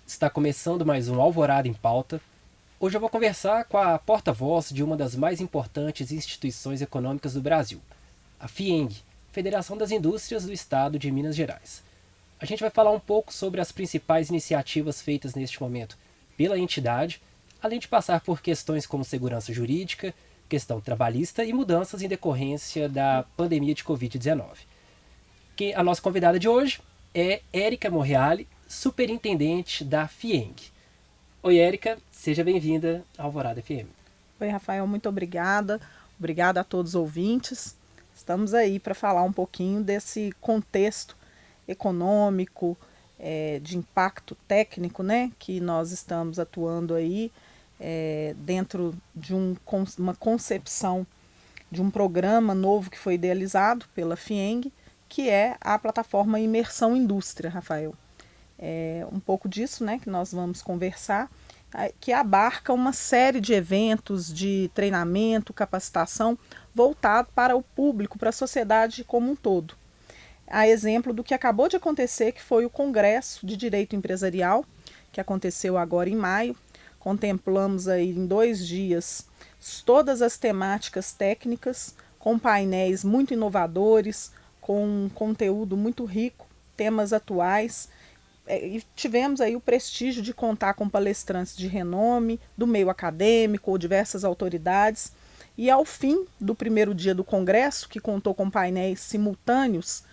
Está começando mais um Alvorada em Pauta. Hoje eu vou conversar com a porta-voz de uma das mais importantes instituições econômicas do Brasil, a FIENG, Federação das Indústrias do Estado de Minas Gerais. A gente vai falar um pouco sobre as principais iniciativas feitas neste momento pela entidade, além de passar por questões como segurança jurídica, questão trabalhista e mudanças em decorrência da pandemia de Covid-19. A nossa convidada de hoje é Érica Morreale, superintendente da FIENG. Oi, Érica, seja bem-vinda ao Alvorada FM. Oi, Rafael, muito obrigada. Obrigada a todos os ouvintes. Estamos aí para falar um pouquinho desse contexto econômico, de impacto técnico, né, que nós estamos atuando aí dentro de uma concepção de um programa novo que foi idealizado pela FIENG, que é a plataforma Imersão Indústria, Rafael. É um pouco disso, né, que nós vamos conversar, que abarca uma série de eventos de treinamento, capacitação, voltado para o público, para a sociedade como um todo. A exemplo do que acabou de acontecer, que foi o Congresso de Direito Empresarial, que aconteceu agora em maio. Contemplamos aí em 2 dias todas as temáticas técnicas, com painéis muito inovadores, com um conteúdo muito rico, temas atuais. E tivemos aí o prestígio de contar com palestrantes de renome, do meio acadêmico ou diversas autoridades. E ao fim do primeiro dia do congresso, que contou com painéis simultâneos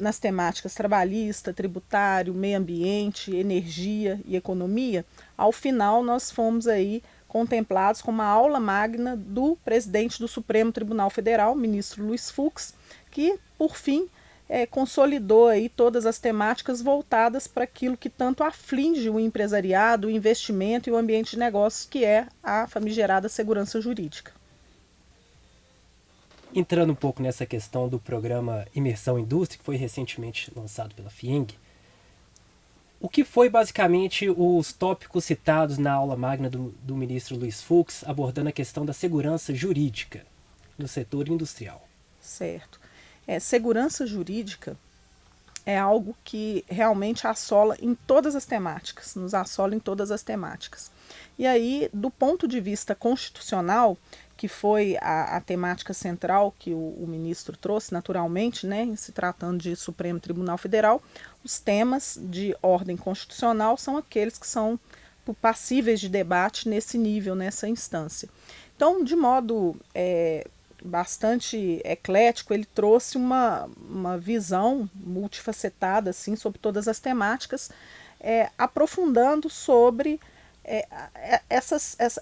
nas temáticas trabalhista, tributário, meio ambiente, energia e economia, ao final nós fomos aí contemplados com uma aula magna do presidente do Supremo Tribunal Federal, ministro Luiz Fux, que, por fim, consolidou aí todas as temáticas voltadas para aquilo que tanto aflige o empresariado, o investimento e o ambiente de negócios, que é a famigerada segurança jurídica. Entrando um pouco nessa questão do programa Imersão Indústria, que foi recentemente lançado pela FIENG, o que foi basicamente os tópicos citados na aula magna do ministro Luiz Fux, abordando a questão da segurança jurídica no setor industrial? Certo. Segurança jurídica é algo que realmente assola em todas as temáticas, nos assola em todas as temáticas. E aí, do ponto de vista constitucional, que foi a temática central que o ministro trouxe, naturalmente, né, em se tratando de Supremo Tribunal Federal, os temas de ordem constitucional são aqueles que são passíveis de debate nesse nível, nessa instância. Então, de modo bastante eclético, ele trouxe uma visão multifacetada assim, sobre todas as temáticas, aprofundando sobre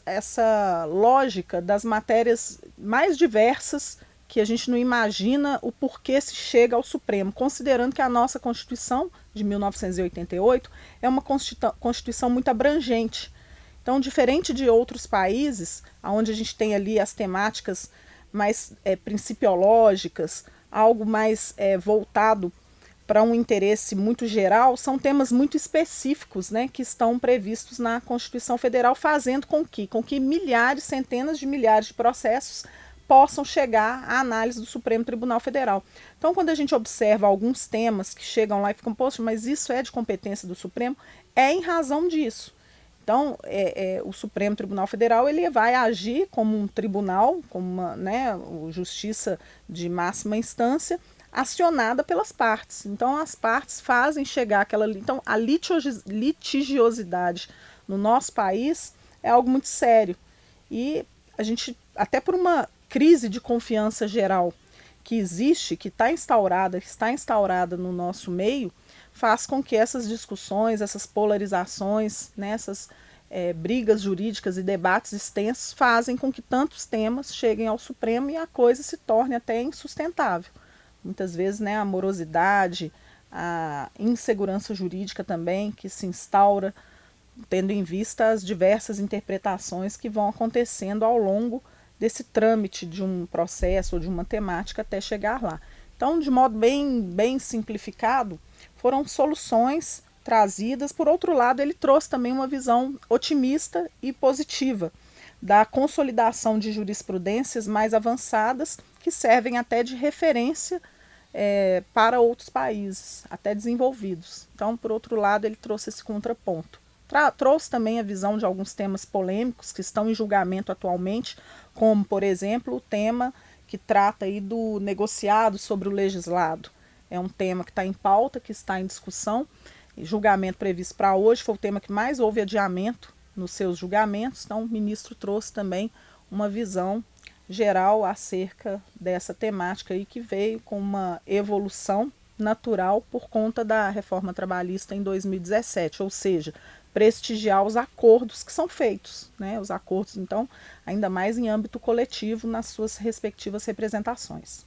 essa lógica das matérias mais diversas que a gente não imagina o porquê se chega ao Supremo, considerando que a nossa Constituição de 1988 é uma Constituição muito abrangente. Então, diferente de outros países, onde a gente tem ali as temáticas mais principiológicas, algo mais voltado para um interesse muito geral, são temas muito específicos, né, que estão previstos na Constituição Federal, fazendo com que milhares, centenas de milhares de processos possam chegar à análise do Supremo Tribunal Federal. Então, quando a gente observa alguns temas que chegam lá e ficam, poxa, mas isso é de competência do Supremo, é em razão disso. Então, o Supremo Tribunal Federal ele vai agir como um tribunal, como uma justiça de máxima instância, acionada pelas partes. Então, as partes fazem chegar aquela. Então, a litigiosidade no nosso país é algo muito sério. E a gente, até por uma crise de confiança geral que existe, que está instaurada no nosso meio, faz com que essas discussões, essas polarizações, né, essas brigas jurídicas e debates extensos fazem com que tantos temas cheguem ao Supremo e a coisa se torne até insustentável. Muitas vezes, né, a morosidade, a insegurança jurídica também que se instaura, tendo em vista as diversas interpretações que vão acontecendo ao longo desse trâmite de um processo ou de uma temática até chegar lá. Então, de modo bem simplificado, foram soluções trazidas. Por outro lado, ele trouxe também uma visão otimista e positiva da consolidação de jurisprudências mais avançadas que servem até de referência para outros países, até desenvolvidos. Então, por outro lado, ele trouxe esse contraponto. trouxe também a visão de alguns temas polêmicos que estão em julgamento atualmente, como, por exemplo, o tema que trata aí do negociado sobre o legislado. É um tema que está em pauta, que está em discussão, e julgamento previsto para hoje, foi o tema que mais houve adiamento nos seus julgamentos, então o ministro trouxe também uma visão geral acerca dessa temática aí, que veio com uma evolução natural por conta da reforma trabalhista em 2017, ou seja, prestigiar os acordos que são feitos, né? Os acordos, então, ainda mais em âmbito coletivo, nas suas respectivas representações.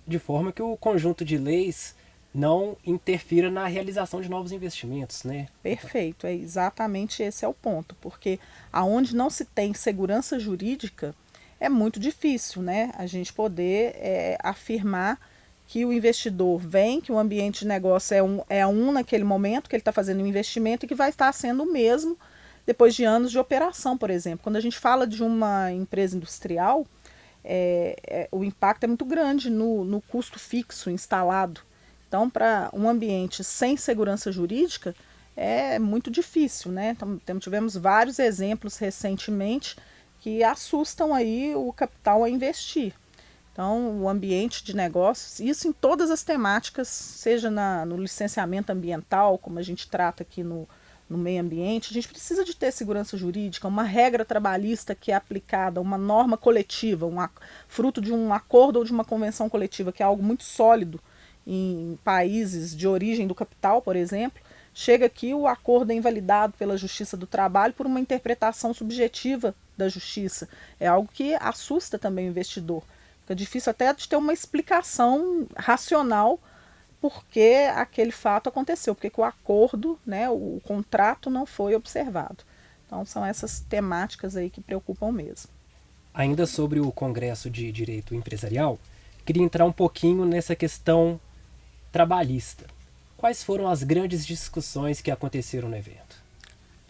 De forma que o conjunto de leis não interfira na realização de novos investimentos, né? Perfeito, é exatamente esse é o ponto, porque aonde não se tem segurança jurídica, é muito difícil, né, a gente poder afirmar que o investidor vem, que o ambiente de negócio é um naquele momento, que ele está fazendo um investimento e que vai estar sendo o mesmo depois de anos de operação, por exemplo. Quando a gente fala de uma empresa industrial, o impacto é muito grande no custo fixo instalado. Então, para um ambiente sem segurança jurídica, é muito difícil, né? Então, tivemos vários exemplos recentemente que assustam aí o capital a investir. Então, o ambiente de negócios, isso em todas as temáticas, seja no licenciamento ambiental, como a gente trata aqui no meio ambiente, a gente precisa de ter segurança jurídica, uma regra trabalhista que é aplicada, uma norma coletiva, fruto de um acordo ou de uma convenção coletiva, que é algo muito sólido em países de origem do capital, por exemplo. Chega aqui, o acordo é invalidado pela Justiça do Trabalho por uma interpretação subjetiva da Justiça. É algo que assusta também o investidor. Fica difícil até de ter uma explicação racional por que aquele fato aconteceu, porque o acordo, né, o contrato não foi observado. Então são essas temáticas aí que preocupam mesmo. Ainda sobre o Congresso de Direito Empresarial, queria entrar um pouquinho nessa questão trabalhista. Quais foram as grandes discussões que aconteceram no evento?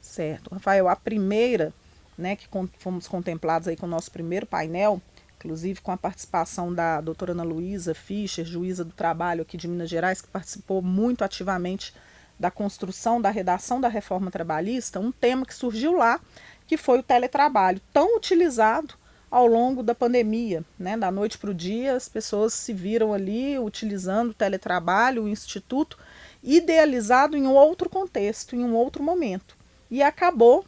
Certo. Rafael, a primeira, né, que fomos contemplados aí com o nosso primeiro painel, inclusive com a participação da doutora Ana Luísa Fischer, juíza do trabalho aqui de Minas Gerais, que participou muito ativamente da construção, da redação da reforma trabalhista, um tema que surgiu lá, que foi o teletrabalho, tão utilizado ao longo da pandemia, né? Da noite para o dia, as pessoas se viram ali utilizando o teletrabalho, o instituto, idealizado em um outro contexto, em um outro momento. E acabou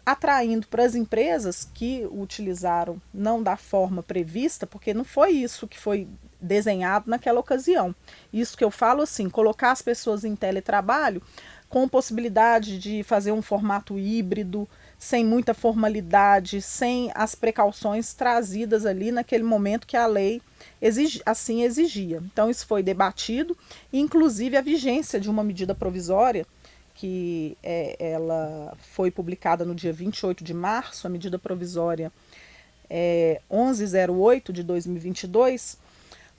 atraindo para as empresas que o utilizaram não da forma prevista, porque não foi isso que foi desenhado naquela ocasião. Isso que eu falo assim, colocar as pessoas em teletrabalho com possibilidade de fazer um formato híbrido, sem muita formalidade, sem as precauções trazidas ali naquele momento que a lei assim exigia. Então isso foi debatido, inclusive a vigência de uma medida provisória, que ela foi publicada no dia 28 de março, a medida provisória 1108 de 2022,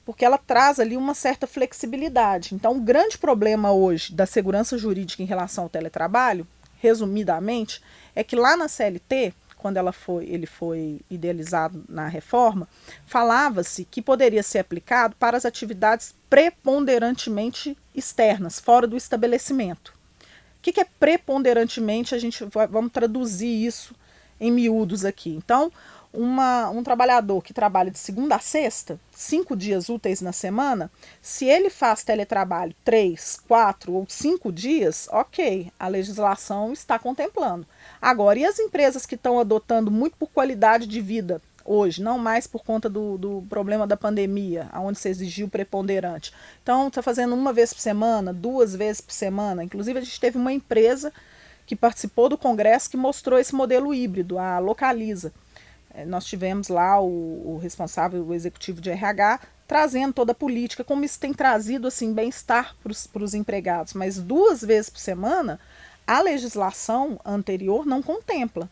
porque ela traz ali uma certa flexibilidade. Então, o grande problema hoje da segurança jurídica em relação ao teletrabalho, resumidamente, é que lá na CLT, quando ele foi idealizado na reforma, falava-se que poderia ser aplicado para as atividades preponderantemente externas, fora do estabelecimento. O que é preponderantemente? Vamos traduzir isso em miúdos aqui. Então, um trabalhador que trabalha de segunda a sexta, 5 dias úteis na semana, se ele faz teletrabalho 3, 4 ou 5 dias, ok, a legislação está contemplando. Agora, e as empresas que estão adotando muito por qualidade de vida hoje, não mais por conta do problema da pandemia, onde se exigiu preponderante? Então, está fazendo uma vez por semana, 2 vezes por semana. Inclusive, a gente teve uma empresa que participou do congresso que mostrou esse modelo híbrido, a Localiza. Nós tivemos lá o responsável, o executivo de RH, trazendo toda a política, como isso tem trazido assim, bem-estar para os empregados. Mas 2 vezes por semana, a legislação anterior não contempla,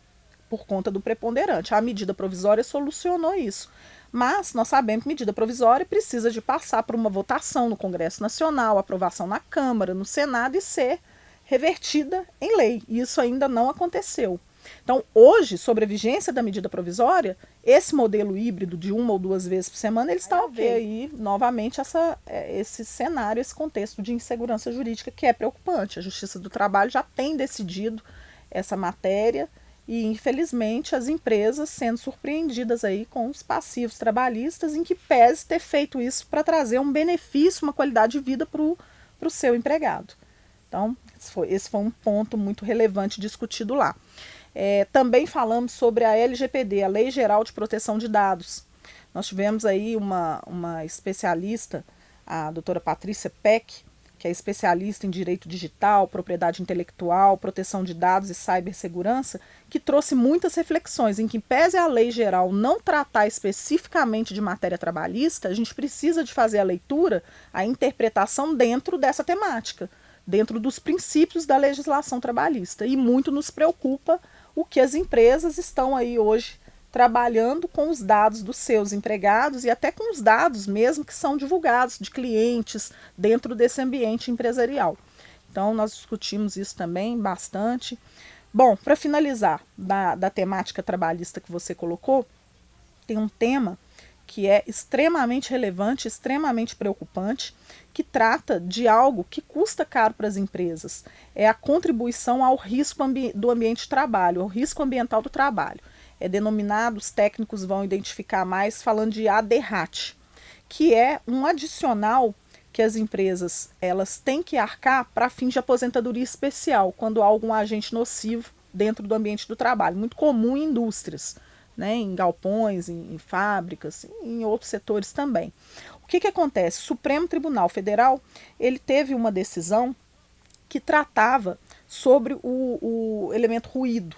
por conta do preponderante. A medida provisória solucionou isso. Mas nós sabemos que medida provisória precisa de passar por uma votação no Congresso Nacional, aprovação na Câmara, no Senado e ser revertida em lei. E isso ainda não aconteceu. Então, hoje, sobre a vigência da medida provisória, esse modelo híbrido de 1 ou 2 vezes por semana, ele está ok. Aí, novamente, esse cenário, esse contexto de insegurança jurídica que é preocupante. A Justiça do Trabalho já tem decidido essa matéria e, infelizmente, as empresas sendo surpreendidas aí com os passivos trabalhistas, em que pese ter feito isso para trazer um benefício, uma qualidade de vida para o seu empregado. Então, esse foi um ponto muito relevante discutido lá. Também falamos sobre a LGPD, a Lei Geral de Proteção de Dados. Nós tivemos aí uma especialista, a doutora Patrícia Peck, que é especialista em direito digital, propriedade intelectual, proteção de dados e cibersegurança, que trouxe muitas reflexões em que, pese a lei geral não tratar especificamente de matéria trabalhista, a gente precisa de fazer a leitura, a interpretação dentro dessa temática, dentro dos princípios da legislação trabalhista. E muito nos preocupa o que as empresas estão aí hoje trabalhando com os dados dos seus empregados e até com os dados mesmo que são divulgados de clientes dentro desse ambiente empresarial. Então, nós discutimos isso também bastante. Bom, para finalizar da temática trabalhista que você colocou, tem um tema que é extremamente relevante, extremamente preocupante, que trata de algo que custa caro para as empresas. É a contribuição ao risco do ambiente de trabalho, ao risco ambiental do trabalho. É denominado, os técnicos vão identificar mais, falando de ADRAT, que é um adicional que as empresas elas têm que arcar para fins de aposentadoria especial, quando há algum agente nocivo dentro do ambiente do trabalho. Muito comum em indústrias, né, em galpões, em fábricas, em outros setores também. O que acontece? O Supremo Tribunal Federal ele teve uma decisão que tratava sobre o elemento ruído.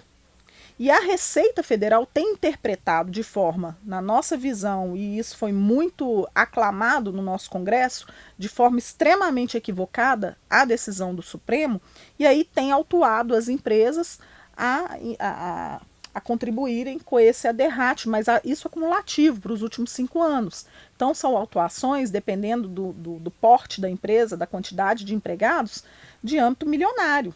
E a Receita Federal tem interpretado de forma, na nossa visão, e isso foi muito aclamado no nosso Congresso, de forma extremamente equivocada, a decisão do Supremo, e aí tem autuado as empresas a contribuírem com esse ADRAT, mas isso acumulativo para os últimos 5 anos. Então são autuações, dependendo do porte da empresa, da quantidade de empregados, de âmbito milionário.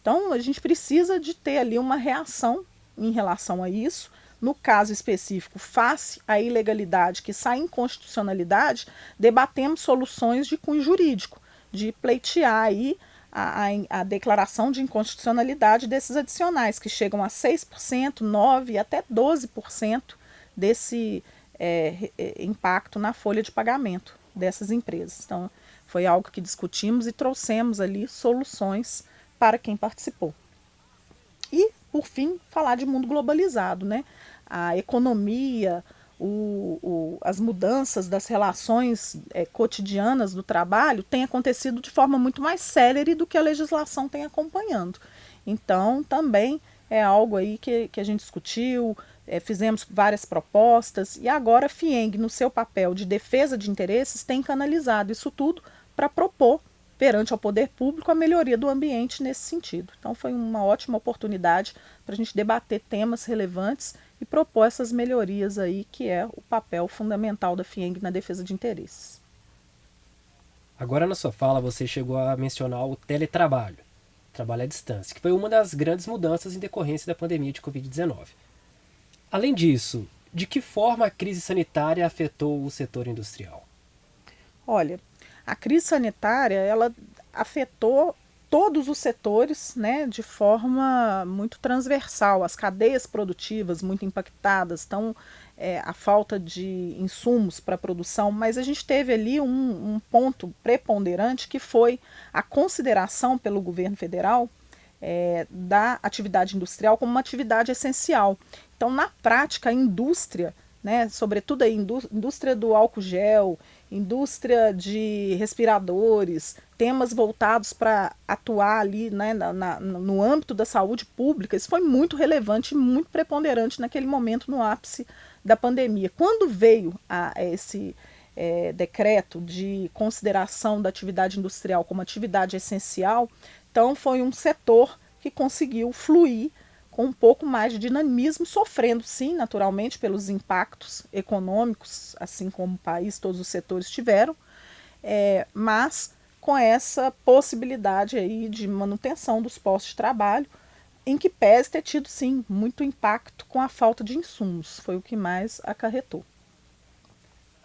Então a gente precisa de ter ali uma reação em relação a isso. No caso específico, face à ilegalidade que sai em inconstitucionalidade, debatemos soluções de cunho jurídico, de pleitear aí a declaração de inconstitucionalidade desses adicionais, que chegam a 6%, 9% e até 12% desse impacto na folha de pagamento dessas empresas. Então, foi algo que discutimos e trouxemos ali soluções para quem participou. E, por fim, falar de mundo globalizado, né? A economia, as mudanças das relações cotidianas do trabalho têm acontecido de forma muito mais célere do que a legislação tem acompanhando. Então, também é algo aí que a gente discutiu, fizemos várias propostas e agora a FIENG, no seu papel de defesa de interesses, tem canalizado isso tudo para propor perante ao poder público a melhoria do ambiente nesse sentido. Então foi uma ótima oportunidade para a gente debater temas relevantes e propor essas melhorias aí, que é o papel fundamental da FIENG na defesa de interesses. Agora na sua fala você chegou a mencionar o teletrabalho, trabalho à distância, que foi uma das grandes mudanças em decorrência da pandemia de Covid-19. Além disso, de que forma a crise sanitária afetou o setor industrial? Olha, a crise sanitária ela afetou todos os setores, né, de forma muito transversal, as cadeias produtivas muito impactadas, então a falta de insumos para a produção, mas a gente teve ali um ponto preponderante que foi a consideração pelo governo federal da atividade industrial como uma atividade essencial. Então, na prática, a indústria, né, sobretudo a indústria do álcool gel, indústria de respiradores, temas voltados para atuar ali, né, no âmbito da saúde pública, isso foi muito relevante e muito preponderante naquele momento, no ápice da pandemia. Quando veio esse decreto de consideração da atividade industrial como atividade essencial, então foi um setor que conseguiu fluir com um pouco mais de dinamismo, sofrendo sim, naturalmente, pelos impactos econômicos, assim como o país, todos os setores tiveram, mas com essa possibilidade aí de manutenção dos postos de trabalho, em que pese ter tido sim muito impacto com a falta de insumos, foi o que mais acarretou.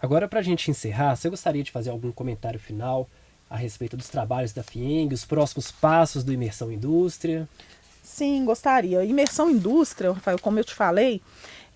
Agora, para a gente encerrar, você gostaria de fazer algum comentário final a respeito dos trabalhos da FIENG, os próximos passos do Imersão Indústria? Sim, gostaria. Imersão Indústria, Rafael, como eu te falei,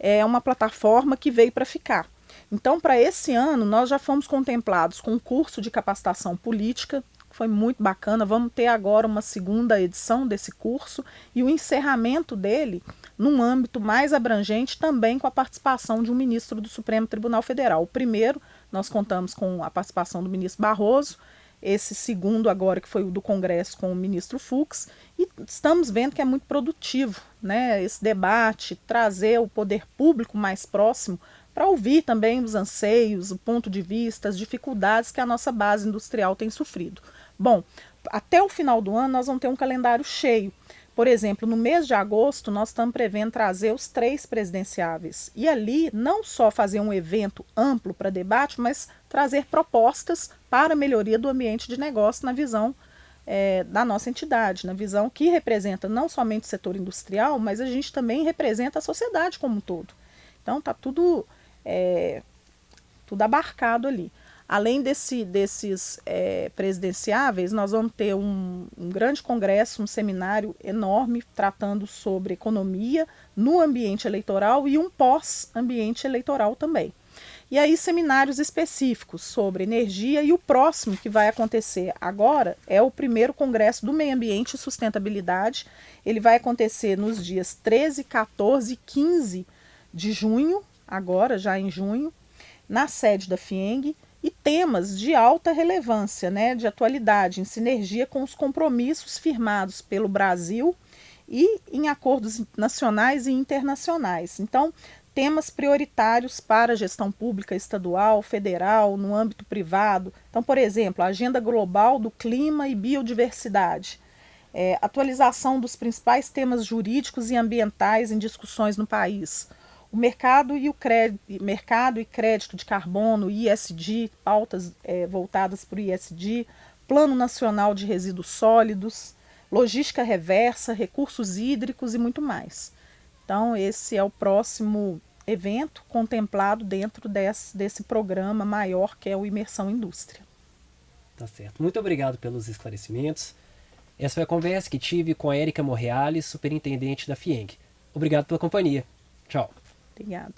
é uma plataforma que veio para ficar. Então, para esse ano, nós já fomos contemplados com um curso de capacitação política, que foi muito bacana. Vamos ter agora uma segunda edição desse curso e o encerramento dele num âmbito mais abrangente, também com a participação de um ministro do Supremo Tribunal Federal. O primeiro, nós contamos com a participação do ministro Barroso, esse segundo agora, que foi o do Congresso, com o ministro Fux, e estamos vendo que é muito produtivo, né, esse debate, trazer o poder público mais próximo para ouvir também os anseios, o ponto de vista, as dificuldades que a nossa base industrial tem sofrido. Bom, até o final do ano nós vamos ter um calendário cheio. Por exemplo, no mês de agosto, nós estamos prevendo trazer os 3 presidenciáveis. E ali, não só fazer um evento amplo para debate, mas trazer propostas para a melhoria do ambiente de negócio na visão da nossa entidade, na visão que representa não somente o setor industrial, mas a gente também representa a sociedade como um todo. Então, está tudo abarcado ali. Além desses presidenciáveis, nós vamos ter um grande congresso, um seminário enorme tratando sobre economia no ambiente eleitoral e um pós-ambiente eleitoral também. E aí seminários específicos sobre energia, e o próximo que vai acontecer agora é o primeiro Congresso do Meio Ambiente e Sustentabilidade. Ele vai acontecer nos dias 13, 14 e 15 de junho, agora já em junho, na sede da FIENG, e temas de alta relevância, né, de atualidade, em sinergia com os compromissos firmados pelo Brasil e em acordos nacionais e internacionais. Então, temas prioritários para a gestão pública estadual, federal, no âmbito privado. Então, por exemplo, a Agenda Global do Clima e Biodiversidade, atualização dos principais temas jurídicos e ambientais em discussões no país, o mercado e crédito de carbono, ISD, pautas voltadas para o ISD, Plano Nacional de Resíduos Sólidos, logística reversa, recursos hídricos e muito mais. Então, esse é o próximo evento contemplado dentro desse programa maior que é o Imersão Indústria. Tá certo. Muito obrigado pelos esclarecimentos. Essa foi a conversa que tive com a Érica Morreales, superintendente da FIENG. Obrigado pela companhia. Tchau. Obrigada.